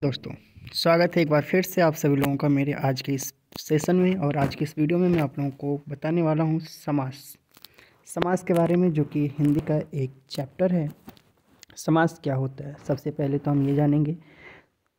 दोस्तों, स्वागत है एक बार फिर से आप सभी लोगों का मेरे आज के इस सेशन में। और आज के इस वीडियो में मैं आप लोगों को बताने वाला हूँ समास के बारे में, जो कि हिंदी का एक चैप्टर है। समास क्या होता है, सबसे पहले तो हम ये जानेंगे।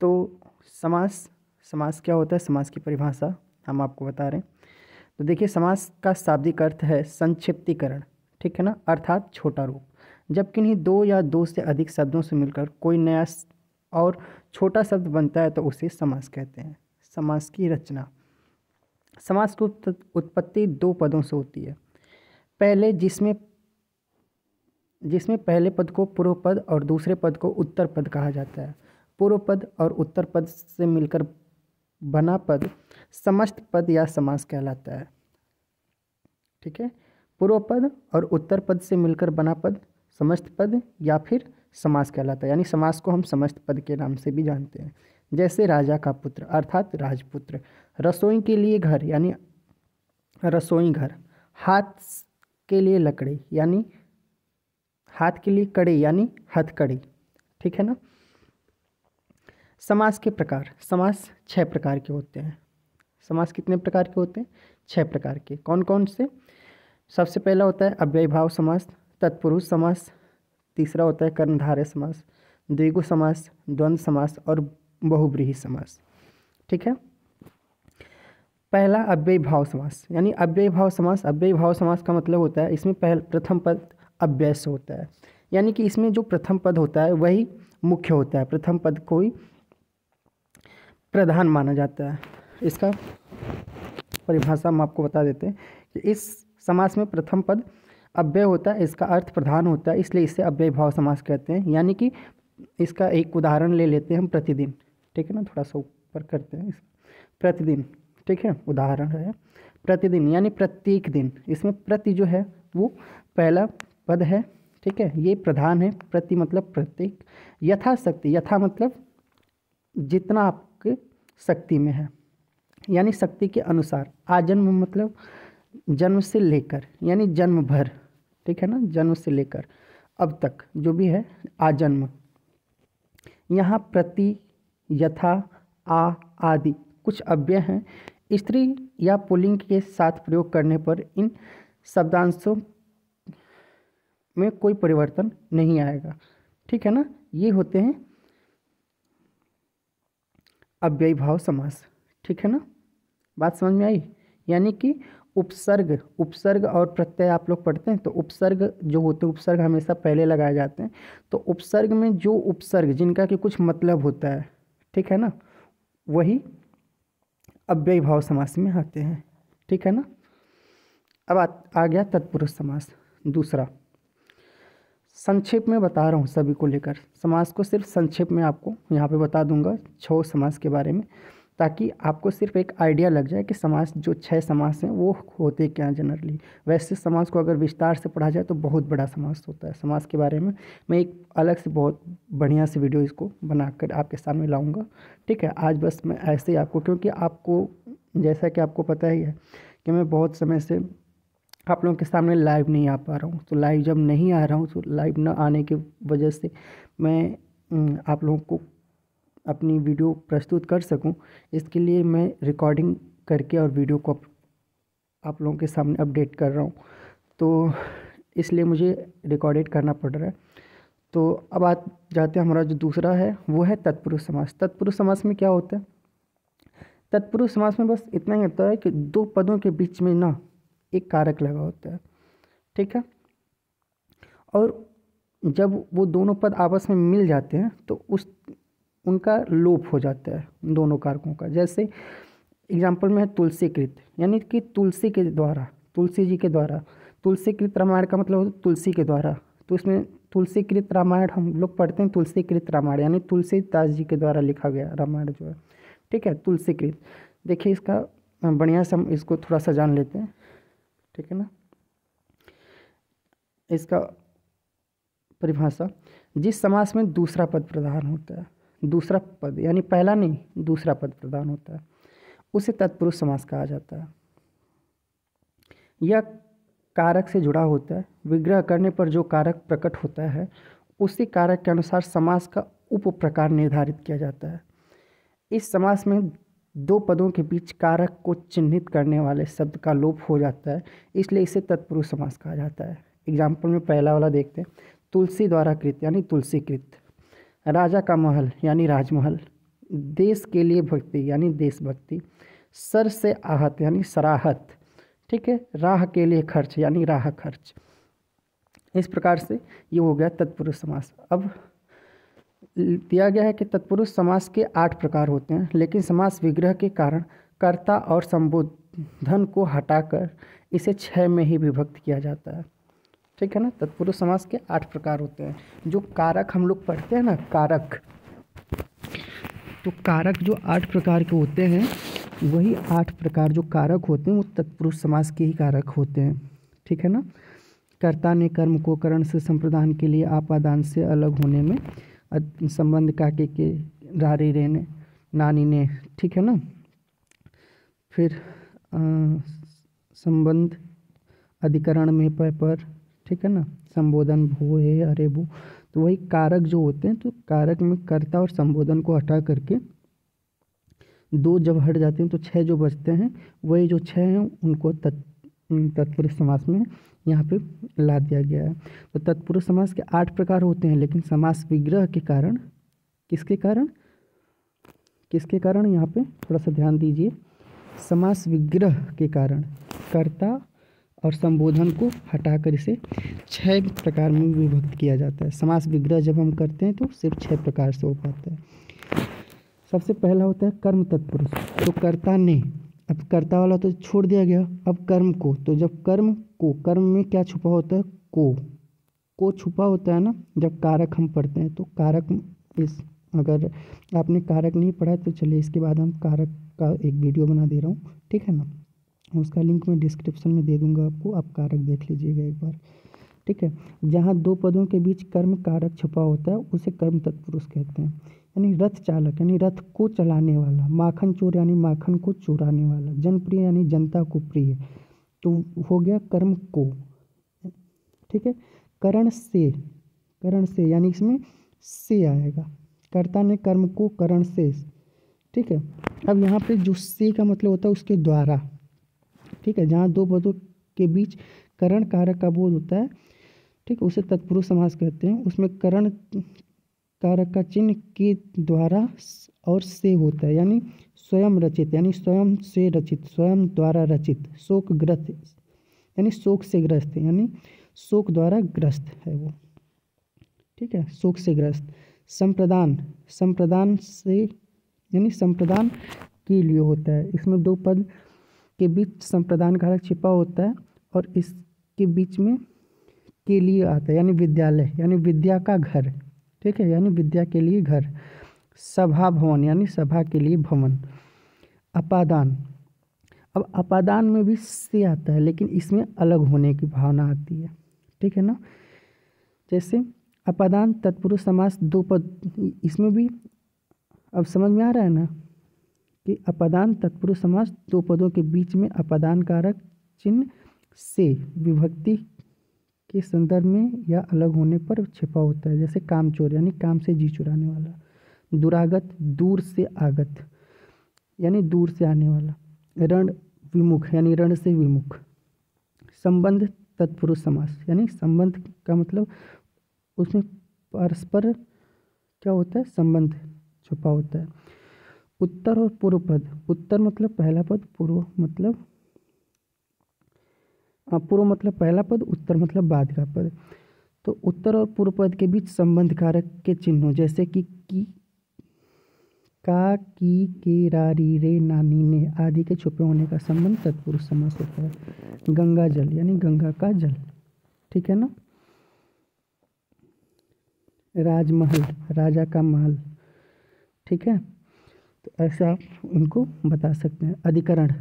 तो समास समास क्या होता है, समास की परिभाषा हम आपको बता रहे हैं। तो देखिए, समास का शाब्दिक अर्थ है संक्षिप्तीकरण, ठीक है ना, अर्थात छोटा रूप। जब किन्हीं दो या दो से अधिक शब्दों से मिलकर कोई नया और छोटा शब्द बनता है तो उसे समास कहते हैं। समास की रचना। समास की उत्पत्ति दो पदों से होती है। पहले जिसमें जिसमें पहले पद को पूर्व पद और दूसरे पद को उत्तर पद कहा जाता है। पूर्व पद और उत्तर पद से मिलकर बना पद समस्त पद या समास कहलाता है। ठीक है, पूर्व पद और उत्तर पद से मिलकर बना पद समस्त पद या फिर समास कहलाता है। यानी समास को हम समस्त पद के नाम से भी जानते हैं। जैसे राजा का पुत्र अर्थात राजपुत्र, रसोई के लिए घर यानी रसोई घर, हाथ के लिए लकड़ी यानी हाथ के लिए कड़ी यानी हथकड़ी। ठीक है ना। समास के प्रकार। समास 6 प्रकार के होते हैं। समास कितने प्रकार के होते हैं? 6 प्रकार के। कौन कौन से? सबसे पहला होता है अव्ययीभाव समास, तत्पुरुष समास। तीसरा होता है कर्णधारय समास, द्विगु समास, द्वंद्व समास और बहुब्रीहि समास। ठीक है। पहला अव्ययीभाव समास यानी अव्ययीभाव समास। अव्ययीभाव समास का मतलब होता है इसमें प्रथम पद अव्यय से होता है। यानी कि इसमें जो प्रथम पद होता है वही मुख्य होता है। प्रथम पद को ही प्रधान माना जाता है। इसका परिभाषा हम आपको बता देते हैं कि इस समास में प्रथम पद अव्यय होता है, इसका अर्थ प्रधान होता है, इसलिए इसे अव्ययीभाव समास कहते हैं। यानी कि इसका एक उदाहरण ले लेते हैं हम, प्रतिदिन। ठीक है ना, थोड़ा सा ऊपर करते हैं प्रतिदिन। ठीक है, उदाहरण है प्रतिदिन यानी प्रत्येक दिन। इसमें प्रति जो है वो पहला पद है। ठीक है, ये प्रधान है। प्रति मतलब प्रत्येक। यथाशक्ति, यथा मतलब जितना आपके शक्ति में है, यानी शक्ति के अनुसार। आजन्म मतलब जन्म से लेकर यानी जन्म भर। ठीक है ना, जन्म से लेकर अब तक जो भी है आजन्म। यहाँ प्रति, यथा, आदि कुछ अव्यय हैं। स्त्री या पुल्लिंग के साथ प्रयोग करने पर इन शब्दांशों में कोई परिवर्तन नहीं आएगा। ठीक है ना, ये होते हैं अव्ययीभाव समास। ठीक है ना, बात समझ में आई? यानी कि उपसर्ग और प्रत्यय आप लोग पढ़ते हैं, तो उपसर्ग जो होते हैं, उपसर्ग हमेशा पहले लगाए जाते हैं। तो उपसर्ग में जो उपसर्ग जिनका कि कुछ मतलब होता है, ठीक है ना, वही अव्ययीभाव समास में आते हैं। ठीक है ना। अब आ गया तत्पुरुष समास, दूसरा। संक्षेप में बता रहा हूँ सभी को लेकर। समास को सिर्फ संक्षेप में आपको यहाँ पे बता दूंगा 6 समास के बारे में, ताकि आपको सिर्फ एक आइडिया लग जाए कि समास जो 6 समास हैं वो होते क्या जनरली। वैसे समास को अगर विस्तार से पढ़ा जाए तो बहुत बड़ा समास होता है। समास के बारे में मैं एक अलग से बहुत बढ़िया से वीडियो इसको बनाकर आपके सामने लाऊंगा। ठीक है, आज बस मैं ऐसे ही आपको, क्योंकि आपको जैसा कि आपको पता ही है कि मैं बहुत समय से आप लोगों के सामने लाइव नहीं आ पा रहा हूँ। तो लाइव जब नहीं आ रहा हूँ तो लाइव न आने की वजह से मैं आप लोगों को अपनी वीडियो प्रस्तुत कर सकूं, इसके लिए मैं रिकॉर्डिंग करके और वीडियो को आप लोगों के सामने अपडेट कर रहा हूं। तो इसलिए मुझे रिकॉर्डेड करना पड़ रहा है। तो अब आ जाते हैं, हमारा जो दूसरा है वो है तत्पुरुष समास। तत्पुरुष समास में क्या होता है? तत्पुरुष समास में बस इतना ही होता है कि दो पदों के बीच में ना एक कारक लगा होता है। ठीक है, और जब वो दोनों पद आपस में मिल जाते हैं तो उनका लोप हो जाता है, दोनों कारकों का। जैसे एग्जाम्पल में है तुलसीकृत, यानी कि तुलसी के द्वारा, तुलसी जी के द्वारा। तुलसीकृत रामायण का मतलब होता है तुलसी के द्वारा। तो इसमें तुलसीकृत रामायण हम लोग पढ़ते हैं, तुलसीकृत रामायण यानी तुलसीदास जी के द्वारा लिखा गया रामायण जो है। ठीक है, तुलसीकृत। देखिए इसका बढ़िया से हम इसको थोड़ा सा जान लेते हैं। ठीक है ना, इसका परिभाषा। जिस समास में दूसरा पद प्रधान होता है, दूसरा पद यानी पहला नहीं, दूसरा पद प्रधान होता है, उसे तत्पुरुष समास कहा जाता है। यह कारक से जुड़ा होता है। विग्रह करने पर जो कारक प्रकट होता है उसी कारक के अनुसार समास का उप प्रकार निर्धारित किया जाता है। इस समास में दो पदों के बीच कारक को चिन्हित करने वाले शब्द का लोप हो जाता है, इसलिए इसे तत्पुरुष समास कहा जाता है। एग्जाम्पल में पहला वाला देखते हैं। तुलसी द्वारा कृत यानी तुलसीकृत, राजा का महल यानी राजमहल, देश के लिए भक्ति यानी देशभक्ति, सर से आहत यानी सराहत, ठीक है, राह के लिए खर्च यानी राह खर्च। इस प्रकार से ये हो गया तत्पुरुष समास। अब दिया गया है कि तत्पुरुष समास के 8 प्रकार होते हैं, लेकिन समास विग्रह के कारण कर्ता और संबोधन को हटाकर इसे 6 में ही विभक्त किया जाता है, ठीक है ना। तत्पुरुष समास के 8 प्रकार होते हैं। जो कारक हम लोग पढ़ते हैं ना, कारक, तो कारक जो 8 प्रकार के होते हैं, वही 8 प्रकार जो कारक होते हैं वो तत्पुरुष समास के ही कारक होते हैं, ठीक है ना। कर्ता ने कर्म को करण से संप्रदान के लिए आपादान से अलग होने में संबंध काके के रारी रे ने नानी ने, ठीक है ना। फिर संबंध अधिकरण में पर, ठीक है ना। संबोधन भू है अरे भू, तो वही कारक जो होते हैं, तो कारक में कर्ता और संबोधन को हटा करके 2 जब हट जाते हैं तो 6 जो बचते हैं, वही जो 6 हैं उनको तत्पुरुष समास में यहाँ पे ला दिया गया है। तो तत्पुरुष समास के 8 प्रकार होते हैं, लेकिन समास विग्रह के कारण, किसके कारण यहाँ पे थोड़ा सा ध्यान दीजिए। समास विग्रह के कारण कर्ता और संबोधन को हटाकर इसे 6 प्रकार में विभक्त किया जाता है। समास विग्रह जब हम करते हैं तो सिर्फ 6 प्रकार से हो पाता है। सबसे पहला होता है कर्म तत्पुरुष। तो कर्ता ने, अब कर्ता वाला तो छोड़ दिया गया, अब कर्म को, तो जब कर्म में क्या छुपा होता है, को छुपा होता है ना। जब कारक हम पढ़ते हैं तो कारक, अगर आपने कारक नहीं पढ़ा है तो चलिए इसके बाद हम कारक का एक वीडियो बना दे रहा हूँ, ठीक है ना। उसका लिंक मैं डिस्क्रिप्शन में दे दूंगा आपको, आप कारक देख लीजिएगा एक बार, ठीक है। जहाँ 2 पदों के बीच कर्म कारक छुपा होता है उसे कर्म तत्पुरुष कहते हैं। यानी रथ चालक यानी रथ को चलाने वाला, माखन चोर यानी माखन को चुराने वाला, जनप्रिय यानी जनता को प्रिय, तो हो गया कर्म को, ठीक है। करण से यानी इसमें से आएगा, कर्ता ने कर्म को करण से, ठीक है। अब यहाँ पे जो से का मतलब होता है उसके द्वारा, ठीक है। जहाँ 2 पदों के बीच करण कारक का बोध होता है, ठीक है, उसे तत्पुरुष समास कहते हैं। उसमें करण कारक का चिन्ह के द्वारा और से होता है, यानी स्वयं रचित, यानी स्वयं से रचित, स्वयं द्वारा रचित, शोकग्रस्त यानी शोक से ग्रस्त, यानी शोक द्वारा ग्रस्त है वो, ठीक है, शोक से ग्रस्त। संप्रदान से यानी संप्रदान के लिए होता है। इसमें 2 पद के बीच संप्रदान कारक छिपा होता है और इसके बीच में के लिए आता है, यानी विद्यालय यानी विद्या का घर, ठीक है, यानी विद्या के लिए घर। सभा भवन यानी सभा के लिए भवन। अपादान, अब अपादान में भी से आता है, लेकिन इसमें अलग होने की भावना आती है, ठीक है ना। जैसे अपादान तत्पुरुष समास 2 पद, इसमें भी अब समझ में आ रहा है ना कि अपादान तत्पुरुष समास 2 पदों के बीच में अपादान कारक चिन्ह से विभक्ति के संदर्भ में या अलग होने पर छिपा होता है। जैसे कामचोर यानी काम से जी चुराने वाला, दुरागत दूर से आगत यानी दूर से आने वाला, रण विमुख यानी रण से विमुख। संबंध तत्पुरुष समास यानी संबंध का मतलब उसमें परस्पर क्या होता है, संबंध छुपा होता है। उत्तर और पूर्व पद, उत्तर मतलब पहला पद, पूर्व मतलब पहला पद, उत्तर मतलब बाद का पद। तो उत्तर और पूर्व पद के बीच संबंध कारक के चिन्हों जैसे कि का, की, के, रा, री, रे, नानी, ने आदि के छुपे होने का संबंध तत्पुरुष समास होता है। गंगा जल यानी गंगा का जल, ठीक है ना। राजमहल राजा का महल, ठीक है। तो ऐसे आप इनको बता सकते हैं। अधिकरण,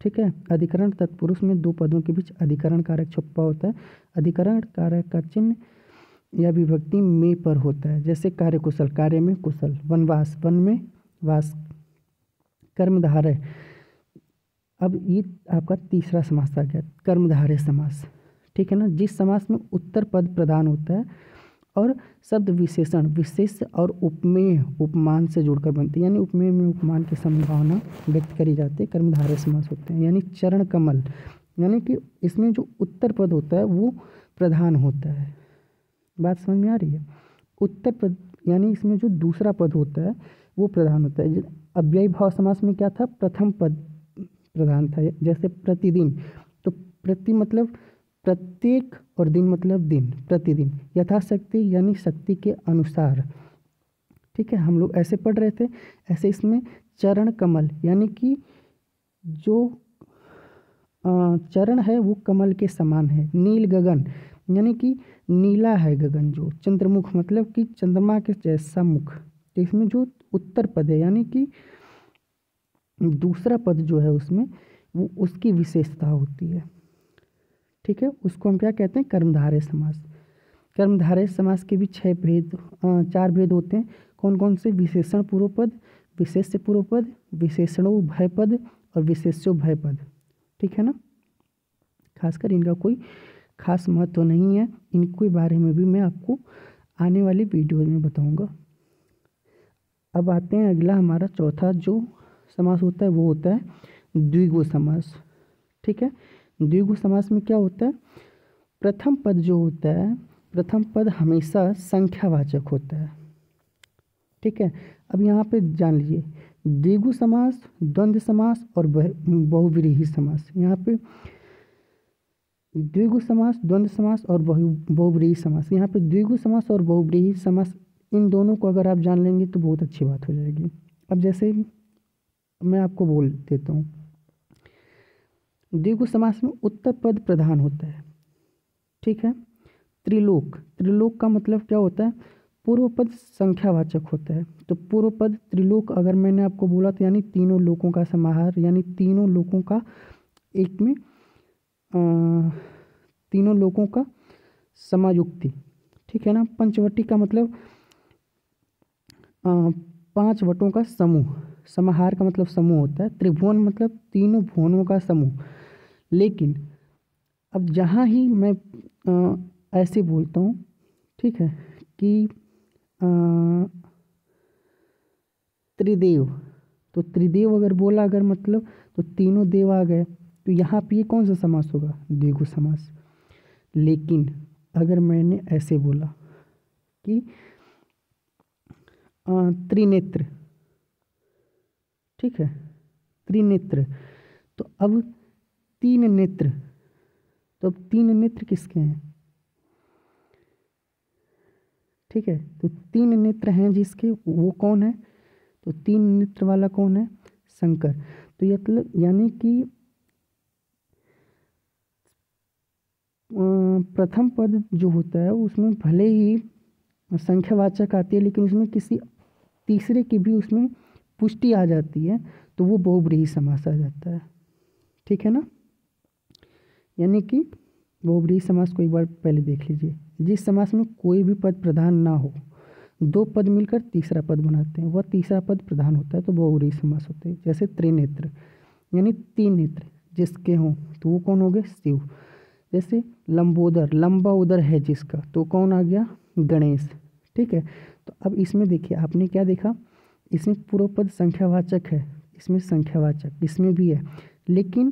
ठीक है, अधिकरण तत्पुरुष में 2 पदों के बीच अधिकरण कारक छुपा होता है। अधिकरण कारक का चिन्ह या विभक्ति में पर होता है। जैसे कार्यकुशल, कार्य में कुशल, वनवास, वन में वास, कर्मधारय। अब ये आपका तीसरा समास आ गया, कर्मधारय समास, ठीक है ना। जिस समास में उत्तर पद प्रधान होता है और शब्द विशेषण विशेष और उपमेय उपमान से जुड़कर बनते हैं, यानी उपमेय में उपमान की संभावना व्यक्त करी जाती है, कर्मधारय समास होते हैं। यानी चरण कमल, यानी कि इसमें जो उत्तर पद होता है वो प्रधान होता है। बात समझ में आ रही है? उत्तर पद यानी इसमें जो दूसरा पद होता है वो प्रधान होता है। अव्ययी भाव समास में क्या था, प्रथम पद प्रधान था। जैसे प्रतिदिन, तो प्रति मतलब प्रत्येक और दिन मतलब दिन, प्रतिदिन। यथाशक्ति यानी शक्ति के अनुसार, ठीक है, हम लोग ऐसे पढ़ रहे थे। ऐसे इसमें चरण कमल यानी कि जो चरण है वो कमल के समान है। नील गगन यानी कि नीला है गगन जो। चंद्रमुख मतलब कि चंद्रमा के जैसा मुख। तो इसमें जो उत्तर पद है यानी कि दूसरा पद जो है उसमें वो उसकी विशेषता होती है, ठीक है। उसको हम क्या कहते हैं, कर्मधारय समास। कर्मधारय समास के भी 4 भेद होते हैं। कौन कौन से? विशेषण पूर्व पद, विशेष्य पूर्व पद, विशेषणोभय पद और विशेष्योभय पद, ठीक है ना। खासकर इनका कोई खास महत्व नहीं है, इनके बारे में भी मैं आपको आने वाली वीडियो में बताऊंगा। अब आते हैं अगला, हमारा चौथा जो समास होता है वो होता है द्विगु समास, ठीक है। द्विगु समास में क्या होता है, प्रथम पद जो होता है, प्रथम पद हमेशा संख्यावाचक होता है, ठीक है। अब यहाँ पे जान लीजिए, द्विगु समास, द्वंद्व समास और बहुव्रीहि समास। यहाँ पे द्विगु समास, द्वंद्व समास और बहुव्रीहि समास। यहाँ पे द्विगु समास और बहुव्रीहि समास, इन दोनों को अगर आप जान लेंगे तो बहुत अच्छी बात हो जाएगी। अब जैसे मैं आपको बोल देता हूँ, द्विगु समास में उत्तर पद प्रधान होता है, ठीक है। त्रिलोक, त्रिलोक का मतलब क्या होता है, पूर्व पद संख्यावाचक होता है। तो पूर्व पद त्रिलोक अगर मैंने आपको बोला तो यानी तीनों लोकों का समाहार, यानी तीनों लोकों का एक में तीनों लोकों का समायुक्ति, ठीक है ना। पंचवटी का मतलब 5 वटों का समूह, समाहार का मतलब समूह होता है। त्रिभुवन मतलब तीनों भुवनों का समूह। लेकिन अब जहाँ ही मैं ऐसे बोलता हूँ, ठीक है, कि त्रिदेव, तो त्रिदेव अगर बोला, अगर मतलब तो तीनों देव आ गए, तो यहाँ पे ये कौन सा समास होगा, द्विगु समास। लेकिन अगर मैंने ऐसे बोला कि त्रिनेत्र, ठीक है, त्रिनेत्र, तो अब 3 नेत्र, तो अब 3 नेत्र किसके हैं, ठीक है। तो 3 नेत्र हैं जिसके, वो कौन है, तो 3 नेत्र वाला कौन है, शंकर। तो ये मतलब यानी कि प्रथम पद जो होता है उसमें भले ही संख्यावाचक आती है, लेकिन उसमें किसी तीसरे की भी उसमें पुष्टि आ जाती है, तो वो बहुव्रीहि समास आ जाता है, ठीक है ना। यानी कि बहुव्रीहि समास को एक बार पहले देख लीजिए। जिस समास में कोई भी पद प्रधान ना हो, 2 पद मिलकर तीसरा पद बनाते हैं, वह तीसरा पद प्रधान होता है, तो बहुव्रीहि समास होते हैं। जैसे त्रिनेत्र यानी 3 नेत्र जिसके हों, तो वो कौन हो गए, शिव। जैसे लंबोदर, लंबा उदर है जिसका, तो कौन आ गया, गणेश, ठीक है। तो अब इसमें देखिए, आपने क्या देखा, इसमें पूर्व पद संख्यावाचक है, इसमें संख्यावाचक इसमें भी है, लेकिन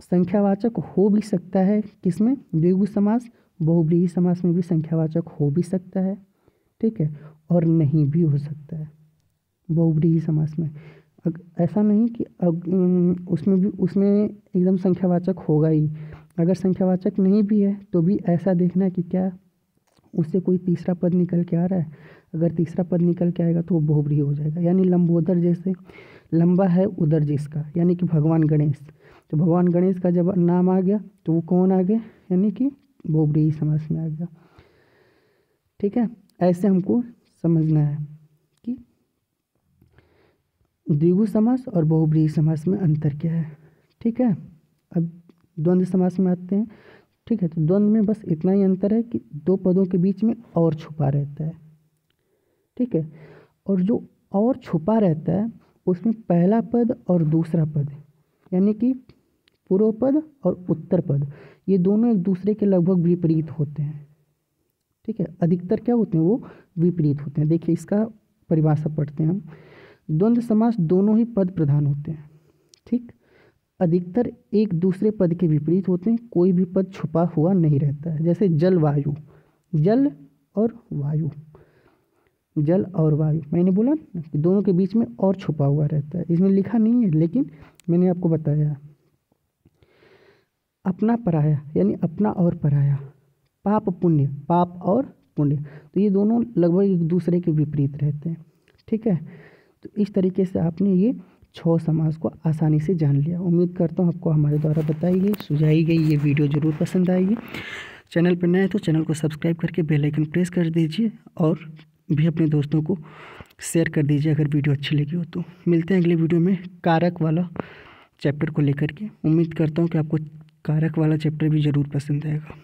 संख्यावाचक हो भी सकता है किसमें, द्विगु समास, बहुव्रीहि समास में भी संख्यावाचक हो भी सकता है, ठीक है, और नहीं भी हो सकता है बहुव्रीहि समास में। ऐसा नहीं कि उसमें एकदम संख्यावाचक होगा ही। अगर संख्यावाचक नहीं भी है तो भी ऐसा देखना है कि क्या उससे कोई तीसरा पद निकल के आ रहा है। अगर तीसरा पद निकल के आएगा तो वो बहुव्रीहि हो जाएगा। यानी लंबोदर, जैसे लंबा है उदर जिसका, यानी कि भगवान गणेश, तो भगवान गणेश का जब नाम आ गया तो वो कौन आ गए, यानी कि बहुव्रीहि समास में आ गया, ठीक है। ऐसे हमको समझना है कि द्विगु समास और बहुव्रीहि समास में अंतर क्या है, ठीक है। अब द्वंद्व समास में आते हैं, ठीक है। तो द्वंद्व में बस इतना ही अंतर है कि 2 पदों के बीच में और छुपा रहता है, ठीक है। और जो और छुपा रहता है उसमें पहला पद और दूसरा पद, यानी कि पूर्व पद और उत्तर पद, ये दोनों एक दूसरे के लगभग विपरीत होते हैं, ठीक है। अधिकतर क्या होते हैं, वो विपरीत होते हैं। देखिए इसका परिभाषा पढ़ते हैं हम। द्वंद्व समास दोनों ही पद प्रधान होते हैं, ठीक। अधिकतर एक दूसरे पद के विपरीत होते हैं, कोई भी पद छुपा हुआ नहीं रहता है। जैसे जल वायु, जल और वायु, जल और वायु, मैंने बोला ना कि दोनों के बीच में और छुपा हुआ रहता है, इसमें लिखा नहीं है लेकिन मैंने आपको बताया। अपना पराया यानी अपना और पराया, पाप पुण्य, पाप और पुण्य, तो ये दोनों लगभग एक दूसरे के विपरीत रहते हैं, ठीक है। तो इस तरीके से आपने ये 6 समास को आसानी से जान लिया। उम्मीद करता हूँ आपको हमारे द्वारा बताई गई, सुझाई गई ये वीडियो ज़रूर पसंद आएगी। चैनल पर नए हैं तो चैनल को सब्सक्राइब करके बेल आइकन प्रेस कर दीजिए और भी अपने दोस्तों को शेयर कर दीजिए अगर वीडियो अच्छी लगी हो तो। मिलते हैं अगले वीडियो में कारक वाला चैप्टर को लेकर के। उम्मीद करता हूँ कि आपको कारक वाला चैप्टर भी ज़रूर पसंद आएगा।